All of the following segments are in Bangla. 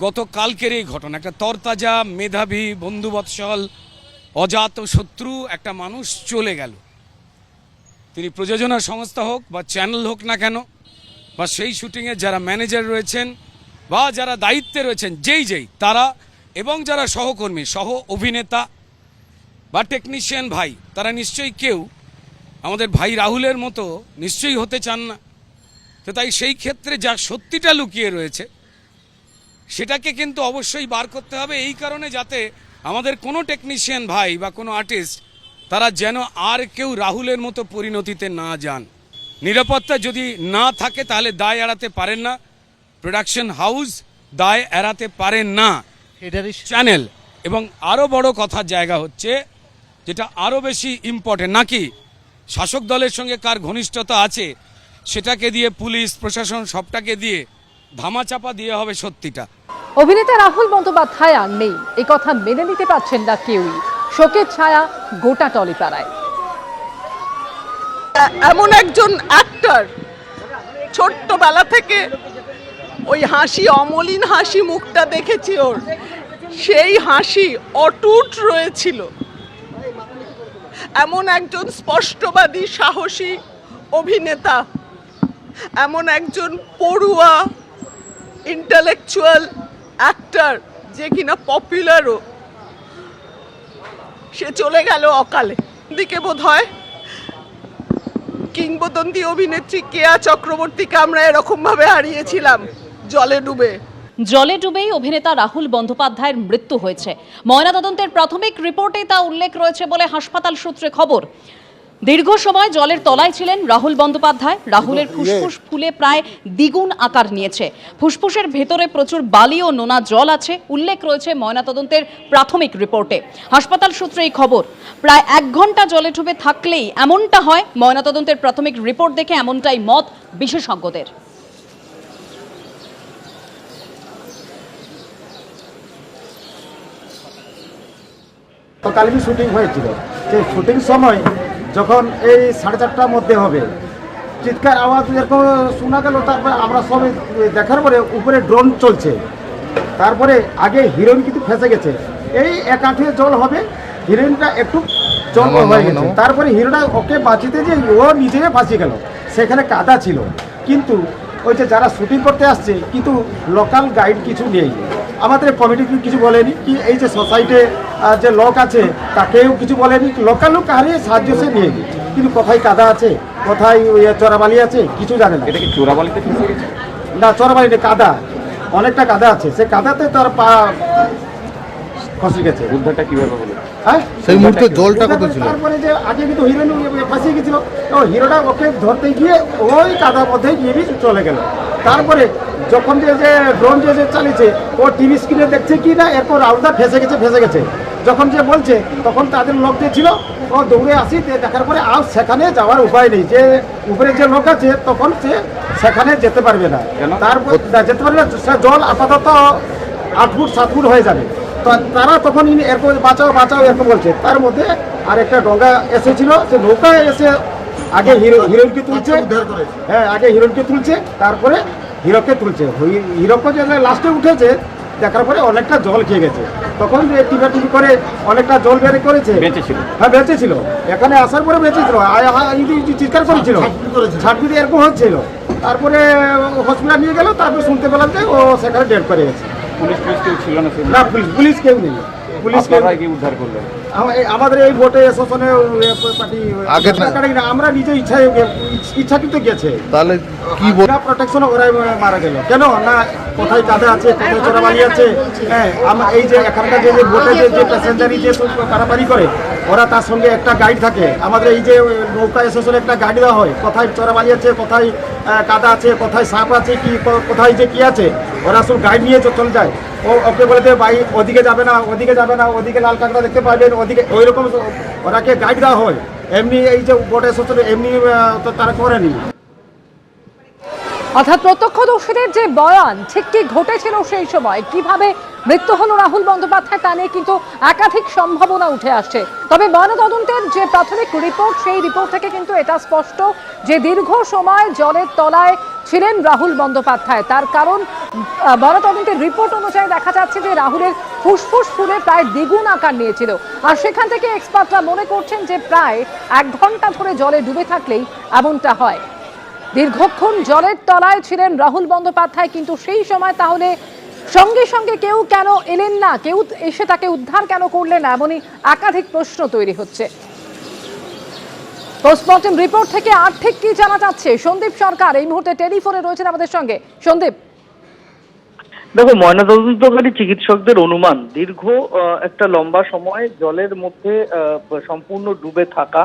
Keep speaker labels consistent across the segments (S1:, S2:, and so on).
S1: গতকালকের এই ঘটনা, একটা তরতাজা মেধাবী বন্ধুবৎসল অজাত শত্রু একটা মানুষ চলে গেল। তিনি প্রযোজনা সংস্থা হোক বা চ্যানেল হোক না কেন, বা সেই শুটিংয়ে যারা ম্যানেজার রয়েছেন বা যারা দায়িত্বে রয়েছেন, যেই তারা এবং যারা সহকর্মী সহ অভিনেতা বা টেকনিশিয়ান ভাই, তারা নিশ্চয়ই কেউ আমাদের ভাই রাহুলের মতো নিশ্চয়ই হতে চান না। তো তাই সেই ক্ষেত্রে যা সত্যিটা লুকিয়ে রয়েছে সেটাকে কিন্তু অবশ্যই বার করতে হবে, এই কারণে যাতে আমাদের কোনো টেকনিশিয়ান ভাই বা কোনো আর্টিস্ট তারা যেন আর কেউ রাহুলের মতো পরিণতিতে না যান। নিরাপত্তা যদি না থাকে তাহলে দায় এড়াতে পারেন না প্রোডাকশন হাউস, দায় এড়াতে পারেন না চ্যানেল। এবং আরও বড় কথার জায়গা হচ্ছে, যেটা আরও বেশি ইম্পর্টেন্ট, নাকি শাসক দলের সঙ্গে কার ঘনিষ্ঠতা আছে সেটাকে দিয়ে পুলিশ প্রশাসন সবটাকে দিয়ে ধামাচাপা দিয়ে হবে সত্যিটা।
S2: অভিনেতা রাহুল বন্দ্যোপাধ্যায় আর নেই, এই কথা মেনে নিতে পারছেন না কেউই। শোকের ছায়া গোটা টলিপাড়ায়।
S3: এমন একজন অ্যাক্টর, ছোট্টবেলা থেকে ওই হাসি, অমলিন হাসি মুখটা দেখেছি ওর, সেই হাসি অটুট রয়েছিল। এমন একজন স্পষ্টবাদী সাহসী অভিনেতা, এমন একজন পড়ুয়া ইন্টেলেকচুয়াল অ্যাক্টর যে কিনা পপুলারও, সে চলে গেল অকালে। দিকে বোধ হয় কিংবদন্তি অভিনেত্রী কেয়া চক্রবর্তীকে আমরা এরকম ভাবে হারিয়েছিলাম জলে ডুবেই
S4: অভিনেতা রাহুল বন্দ্যোপাধ্যায়ের মৃত্যু হয়েছে। ময়নাতদন্তের প্রাথমিক রিপোর্টে তা উল্লেখ রয়েছে বলে হাসপাতাল সূত্রে খবর। দীর্ঘ সময় জলের তলায় ছিলেন রাহুল বন্দ্যোপাধ্যায়। রাহুলের ফুসফুস ফুলে প্রায় দ্বিগুণ আকার নিয়েছে। ফুসফুসের ভেতরে প্রচুর বালি ও নোনা জল আছে, উল্লেখ রয়েছে ময়নাতদন্তের প্রাথমিক রিপোর্টে। হাসপাতাল সূত্রে এই খবর। প্রায় 1 ঘন্টা জলে ডুবে থাকলেই এমনটা হয়। ময়নাতদন্তের প্রাথমিক রিপোর্ট দেখে এমনটাই মত বিশেষজ্ঞদের।
S5: কালকে শুটিং হয়েছিল, সেই শুটিং সময় যখন এই 4:30টার মধ্যে হবে, চিৎকার আওয়াজ এরকম শোনা গেল। তারপরে আমরা সবাই দেখার পরে উপরে ড্রোন চলছে, তারপরে আগে হিরোইন কিন্তু ফেঁসে গেছে, এই 1 আঁঠুয়ে জল হবে, হিরোইনটা একটু জল হয়ে গেছে। তারপরে হিরোটা ওকে বাঁচিতে যে ও নিজে ফাঁসিয়ে গেল, সেখানে কাদা ছিল। কিন্তু ওই যে যারা শুটিং করতে আসছে, কিন্তু লোকাল গাইড কিছু নেই, আমাদের কমিটি কিছু বলেনি, কি এই যে সোসাইটি যে লোক আছে তাকেও কিছু বলেনি, লোকাল লোক হারিয়ে সাহায্য সে নিয়ে গিয়ে, কিন্তু কোথায় কাদা আছে, কোথায় চোরাবালি আছে কিছু জানে না।
S6: এটা কি চোরাবালিতে ফেসে গেছে?
S5: না, চোরাবালিতে কাদা, অনেকটা কাদা আছে, সে কাদাতে তার পা খসে গেছে।
S6: উদ্ধারটা কিভাবে হলো?
S5: হ্যাঁ,
S7: সেই মুহূর্তে জলটা কত ছিল?
S5: তারপরে যে আগে কিন্তু হিরোইন ফাঁসিয়ে গেছিল, ও হিরোটা ওকে ধরতে গিয়ে ওই কাদার মধ্যে গিয়ে চলে গেল। তারপরে যখন যে ড্রোন যে চালিয়েছে, ও টিভি স্ক্রিনে দেখছে কি না, এরপর রাউন্ডটা ফেসে গেছে। যখন যে বলছে তখন তাদের লোক যে ছিল ও দৌড়ে আসি, দেখার পরে আর সেখানে যাওয়ার উপায় নেই, যে উপরে যে লোক আছে তখন সে সেখানে যেতে পারবে না। তারপর যেতে পারবে না, সে জল আপাতত 8 ফুট 7 ফুট হয়ে যাবে। তারা তখন এরকম বাঁচাও এরকম বলছে। তার মধ্যে আর একটা ডঙ্গা এসেছিল, সে নৌকায় এসে আগে হিরোইনকে তুলছে, হ্যাঁ আগে হিরোইনকে তুলছে, তারপরে হিরোকে তুলছে। হিরোকে যে লাস্টে উঠেছে, দেখার পরে অনেকটা জল খেয়ে গেছে। তখন টিপি করে অনেকটা জল বের করেছে। হ্যাঁ বেঁচেছিল, এখানে আসার পরে বেঁচেছিল, চিৎকার করেছিল, ছাটপিটে এরকম হচ্ছিল। তারপরে হসপিটাল নিয়ে গেল, তারপরে শুনতে পেলাম যে ও সেখানে ডেড করে গেছে।
S6: পুলিশ কেউ ছিল না?
S5: না, পুলিশ কেউ নেই। পুলিশ
S6: উদ্ধার করলো
S5: আমাদের এই ভোটে শাসনে পার্টি, আমরা নিজে ইচ্ছাকৃত গেছে।
S7: তাহলে কি
S5: প্রোটেকশন ওরাই মারা গেল কেন না, কোথায় কাদা আছে, কোথায় চোরাবালি আছে। হ্যাঁ, এই যে এখানকার যে ভোটে যে প্যাসেঞ্জারি যে পারাপারি করে, ওরা তার সঙ্গে একটা গাইড থাকে। আমাদের এই যে নৌকা স্টেশনে একটা গাইড দেওয়া হয়, কোথায় চোরাবালি আছে, কোথায় কাদা আছে, কোথায় সাপ আছে, কি কোথায় যে কি আছে, ওরা সব গাইড নিয়ে চলে যায়। ওকে বলে দেবে ভাই ওদিকে যাবে না, ওদিকে লাল কাঁকড়া দেখতে পাবেন, ওদিকে ওইরকম ওরাকে গাইড দেওয়া হয়। এমনি এই যে ভোটে স্টেশনে এমনি তারা করেনি।
S2: অর্থাৎ প্রত্যক্ষদর্শীদের যে বয়ান, ঠিক কি ঘটেছিল সেই সময়, কিভাবে মৃত্যু হলো রাহুল বন্দ্যোপাধ্যায়, তা নিয়ে কিন্তু একাধিক সম্ভাবনা উঠে আসছে। তবে ময়নাতদন্তের যে প্রাথমিক রিপোর্ট, সেই রিপোর্ট থেকে কিন্তু এটা স্পষ্ট যে দীর্ঘ সময় জলের তলায় ছিলেন রাহুল বন্দ্যোপাধ্যায়। তার কারণ ময়নাতদন্তের রিপোর্ট অনুযায়ী দেখা যাচ্ছে যে রাহুলের ফুসফুস ফুলে প্রায় দ্বিগুণ আকার নিয়েছিল। আর সেখান থেকে এক্সপার্টরা মনে করছেন যে প্রায় 1 ঘন্টা ধরে জলে ডুবে থাকলেই এমনটা হয়। দীর্ঘক্ষণ জলের তলায় ছিলেন রাহুল বন্দ্যোপাধ্যায়, কিন্তু সেই সময় তাহলে সঙ্গে সঙ্গে কেউ কেন এলেন না, কেউ এসে তাকে উদ্ধার কেন করলেন না, এমনই একাধিক প্রশ্ন তৈরি হচ্ছে। পোস্টমর্টেম রিপোর্ট থেকে আর ঠিক কি জানা যাচ্ছে? সন্দীপ সরকার এই মুহূর্তে টেলিফোনে রয়েছেন আমাদের সঙ্গে। সন্দীপ,
S8: দেখো, ময়নাতদন্তকারী চিকিৎসকদের অনুমান দীর্ঘ একটা লম্বা সময় জলের মধ্যে সম্পূর্ণ ডুবে থাকা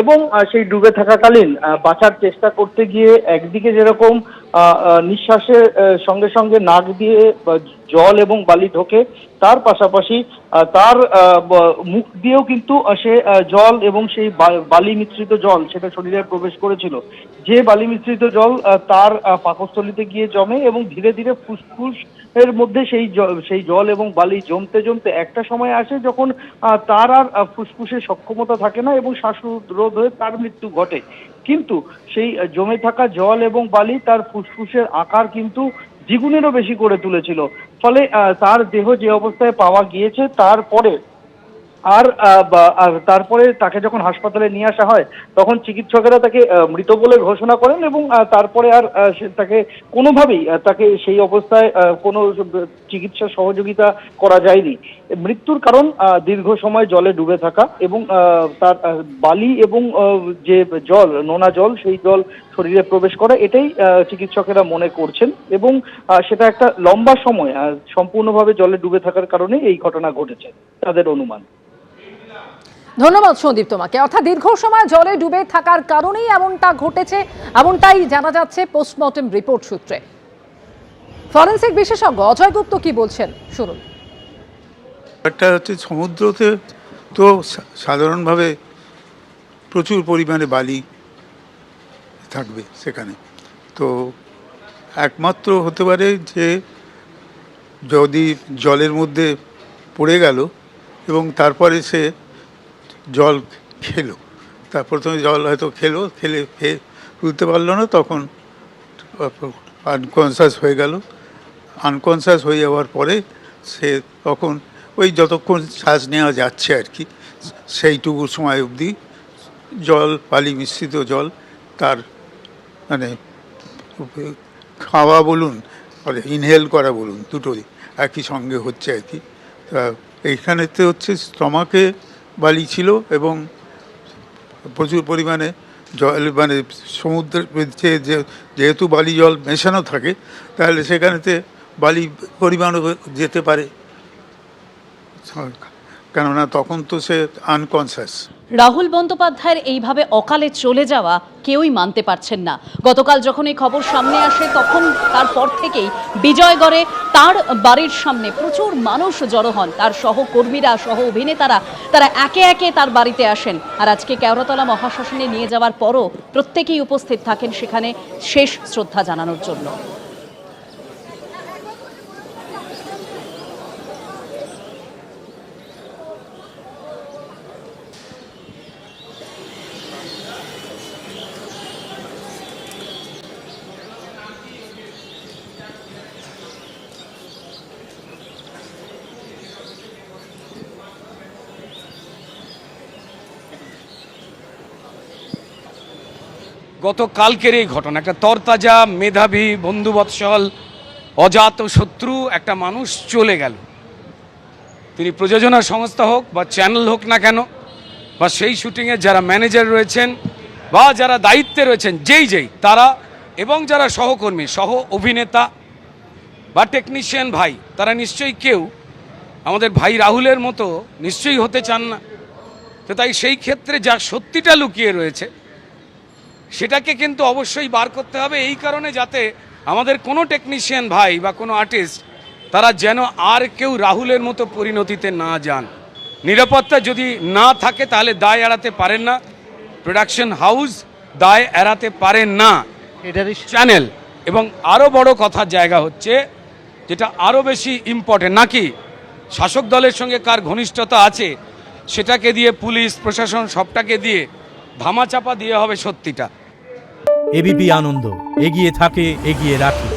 S8: এবং সেই ডুবে থাকাকালীন বাঁচার চেষ্টা করতে গিয়ে একদিকে যেরকম নিঃশ্বাসের সঙ্গে সঙ্গে নাক দিয়ে জল এবং বালি ঢোকে, তার পাশাপাশি তার মুখ দিয়েও কিন্তু সে জল এবং সেই বালি মিশ্রিত জল সেটা শরীরে প্রবেশ করেছিল। যে বালি মিশ্রিত জল তার পাকস্থলীতে গিয়ে জমে এবং ধীরে ধীরে ফুসফুস এর মধ্যে সেই জল এবং বালি জমতে জমতে একটা সময় আসে যখন তার আর ফুসফুসের সক্ষমতা থাকে না এবং শ্বাসরোধ হয়ে তার মৃত্যু ঘটে। কিন্তু সেই জমে থাকা জল এবং বালি তার ফুসফুসের আকার কিন্তু দ্বিগুণেরও বেশি করে তুলেছিল। ফলে তার দেহ যে অবস্থায় পাওয়া গিয়েছে তারপরে তাকে যখন হাসপাতালে নিয়ে আসা হয় তখন চিকিৎসকেরা তাকে মৃত বলে ঘোষণা করেন এবং তারপরে আর তাকে কোনোভাবেই তাকে সেই অবস্থায় কোনো চিকিৎসা সহযোগিতা করা যায়নি। মৃত্যুর কারণ দীর্ঘ সময় জলে ডুবে থাকা এবং তার বালি এবং যে জল, নোনা জল, সেই জল শরীরে প্রবেশ করা, এটাই চিকিৎসকেরা মনে করছেন এবং সেটা একটা লম্বা সময় সম্পূর্ণভাবে জলে ডুবে থাকার কারণে এই ঘটনা ঘটেছে তাদের অনুমান।
S2: ধন্যবাদ সন্দীপ তোমাকে। অর্থাৎ দীর্ঘ সময় জলে ডুবে থাকার কারণেই এমনটা ঘটেছে, এমনটাই জানা যাচ্ছে পোস্টমর্টেম রিপোর্ট সূত্রে। ফরেনসিক বিশেষজ্ঞ অজয় গুপ্ত কি বলছেন শুনুন।
S9: একটা হচ্ছে সমুদ্রতে তো সাধারণভাবে প্রচুর পরিমাণে বালি থাকবে সেখানে, তো একমাত্র হতে পারে যে যদি জলের মধ্যে পড়ে গেল এবং তারপরে সে জল খেলো, তারপর তুমি জল হয়তো খেলে তুলতে পারলো না, তখন আনকনসিয়াস হয়ে গেল। আনকনসিয়াস হয়ে যাওয়ার পরে সে তখন ওই যতক্ষণ শ্বাস নেওয়া যাচ্ছে আর কি, সেইটুকু সময় অবধি জল, বালি মিশ্রিত জল তার মানে খাওয়া বলুন ইনহেল করা বলুন দুটোই একই সঙ্গে হচ্ছে আর কি। তা এইখানেতে হচ্ছে স্টমাকে বালি ছিল এবং প্রচুর পরিমাণে জল, মানে সমুদ্রের যেহেতু বালি জল মেশানো থাকে তাহলে সেখানেতে বালি পরিমাণও যেতে পারে, কেননা তখন তো সে আনকনসিয়াস।
S4: রাহুল বন্দ্যোপাধ্যায়ের এইভাবে অকালে চলে যাওয়া কেউই মানতে পারছেন না। গতকাল যখন এই খবর সামনে আসে তখন তারপর থেকেই বিজয়গড়ে তার বাড়ির সামনে প্রচুর মানুষ জড়ো হন, তার সহকর্মীরা, সহ অভিনেতারা, তারা একে একে তার বাড়িতে আসেন। আর আজকে কেওড়াতলা মহাশ্মশানে নিয়ে যাওয়ার পরও প্রত্যেকেই উপস্থিত থাকেন সেখানে শেষ শ্রদ্ধা জানানোর জন্য।
S1: গতকালকের এই ঘটনা, একটা তরতাজা, মেধাবী, বন্ধুবৎসল, অজাত শত্রু একটা মানুষ চলে গেল। তিনি প্রযোজনা সংস্থা হোক বা চ্যানেল হোক না কেন, বা সেই শুটিংয়ে যারা ম্যানেজার রয়েছেন বা যারা দায়িত্বে রয়েছেন, যেই তারা এবং যারা সহকর্মী, সহ অভিনেতা বা টেকনিশিয়ান ভাই, তারা নিশ্চয়ই কেউ আমাদের ভাই রাহুলের মতো নিশ্চয়ই হতে চান না। তো তাই সেই ক্ষেত্রে যা সত্যিটা লুকিয়ে রয়েছে সেটাকে কিন্তু অবশ্যই বার করতে হবে, এই কারণে যাতে আমাদের কোনো টেকনিশিয়ান ভাই বা কোনো আর্টিস্ট তারা যেন আর কেউ রাহুলের মতো পরিণতিতে না যান। নিরাপত্তা যদি না থাকে তাহলে দায় এড়াতে পারেন না প্রোডাকশন হাউস, দায় এড়াতে পারেন না চ্যানেল। এবং আরও বড় কথার জায়গা হচ্ছে, যেটা আরও বেশি ইম্পর্টেন্ট, নাকি শাসক দলের সঙ্গে কার ঘনিষ্ঠতা আছে সেটাকে দিয়ে পুলিশ প্রশাসন সবটাকে দিয়ে ধামাচাপা দিয়ে হবে সত্যিটা।
S10: এবিপি আনন্দ, এগিয়ে থাকে, এগিয়ে রাখে।